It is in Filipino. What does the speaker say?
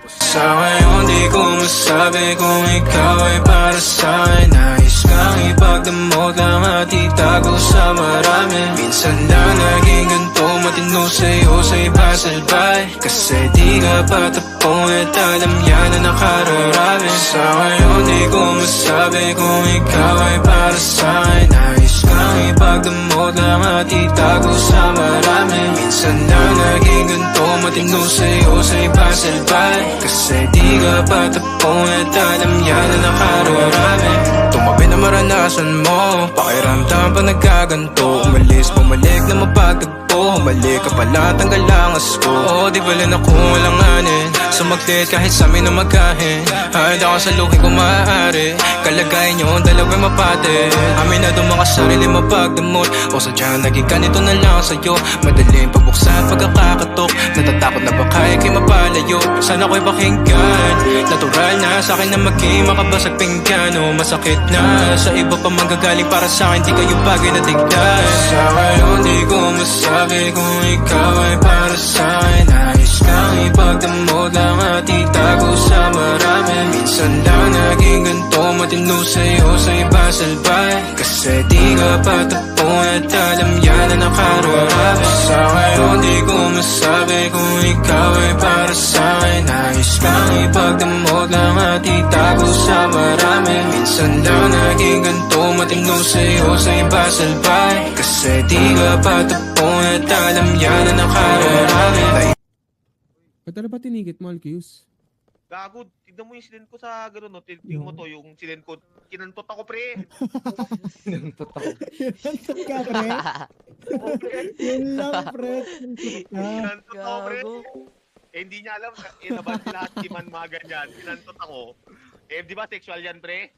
Sa ngayon di ko masabi kung ikaw ay para sa'kin. Nais kang ipagdamot lang at itago sa marami. Minsan lang naging ganito, matino sa'yo sa iba salbay. Kasi di ka patapon at alam yan na nakararami. Sa ngayon di ko masabi kung ikaw ay para sa'kin. Nais kang ipagdamot lang at itago sa marami. Minsan lang naging ganito, matino sa'yo sa iba salbay. Kasi di ka patapon at alam yan na nakararami. Tumabi na maranasan mo, pakiramdam pa nagkaganto. Umalis, bumalik na mapagtagpo. Humalik ka pala, tanggal ang asko. Oo, di bala na kung walang anin. Sumaglit kahit sa amin na magkahin. Handa ako sa lukin kung maaari. Kalagayan nyo ang dalawa'y mapate. Amin na doon mga sarili mapagdamot. O sadya naging ganito na lang sa'yo. Madaling pabuksan pagkakakatok. Natatakot na baka ikay mapalayo. Sana ko'y pakinggan. Natural na sa'kin na maging makabasag pinggan. O masakit na sa iba pa manggagaling para sa'kin. Di kayo bagay na tignan. Sa ngayon di ko masabi kung ikaw ay para sa'kin. Nais kang ipagdamot lang at itago sa marami. Minsan lang naging ganito, matino sa'yo sa iba salbay. Kasi di ka patapon at alam yan na nakararami. Sa ngayon di ko masabi kung ikaw ay para sa'kin. Nais kang ipagdamot lang at itago sa marami. Minsan lang naging ganito, matino sa'yo sa iba salbay. Kasi di ka patapon at alam yan na nakararami. Ba't ano ba tinigit mo, Alkius? Gago, tignan mo yung silent ko sa gano'n, no? Tignan mo to, yung silent ko. Kinantot ako, pre. Kinantot ako. Kinantot ka, pre? Yun lang, pre. Kinantot ako, pre. Eh, hindi niya alam, nabati lahat si man mga ganyan. Kinantot ako. Eh, di ba sexual yan, pre?